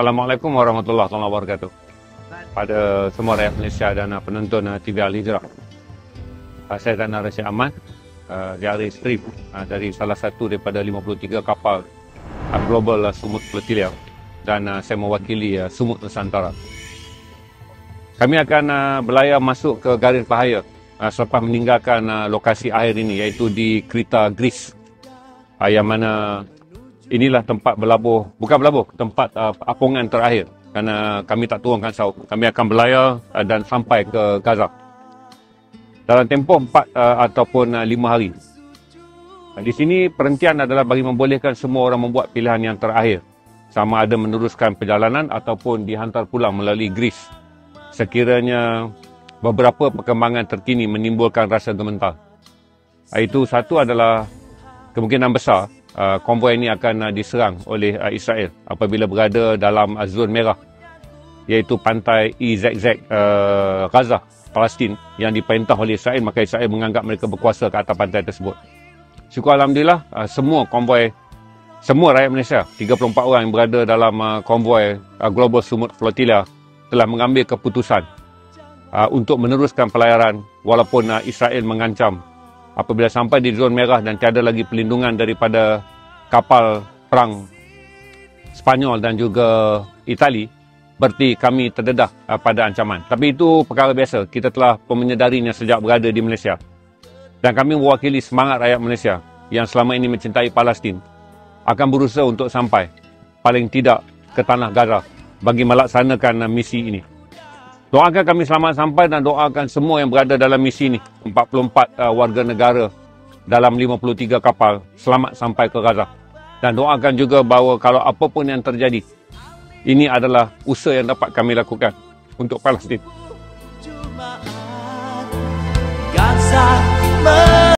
Assalamualaikum warahmatullahi wabarakatuh. Pada semua rakyat Malaysia dan penonton TV Al-Hijrah. Saya Dana Rashid Ahmad dari strip dari salah satu daripada 53 kapal Global Sumut Flotilla dan saya mewakili Sumut Nusantara. Kami akan berlayar masuk ke garis bahaya selepas meninggalkan lokasi akhir ini, iaitu di Kreta, Greece, yang mana inilah tempat tempat apungan terakhir, kerana kami tak turunkan saut. Kami akan berlayar dan sampai ke Gaza dalam tempoh 4 ataupun 5 hari. Di sini perhentian adalah bagi membolehkan semua orang membuat pilihan yang terakhir, sama ada meneruskan perjalanan ataupun dihantar pulang melalui Greece sekiranya beberapa perkembangan terkini menimbulkan rasa gementar. Itu satu adalah kemungkinan besar konvoi ini akan diserang oleh Israel apabila berada dalam zon merah, iaitu pantai EZZ Gaza, Palestin, yang diperintah oleh Israel. Maka Israel menganggap mereka berkuasa ke atas pantai tersebut. Syukur Alhamdulillah, semua rakyat Malaysia, 34 orang yang berada dalam konvoi Global Sumut Flotilla telah mengambil keputusan untuk meneruskan pelayaran walaupun Israel mengancam apabila sampai di zon merah dan tiada lagi pelindungan daripada kapal perang Spanyol dan juga Itali, berarti kami terdedah pada ancaman. Tapi itu perkara biasa, kita telah menyedarinya sejak berada di Malaysia. Dan kami mewakili semangat rakyat Malaysia yang selama ini mencintai Palestin akan berusaha untuk sampai paling tidak ke tanah Gaza bagi melaksanakan misi ini. Doakan kami selamat sampai dan doakan semua yang berada dalam misi ini, 44 warga negara dalam 53 kapal, selamat sampai ke Gaza. Dan doakan juga bahawa kalau apapun yang terjadi, ini adalah usaha yang dapat kami lakukan untuk Palestin.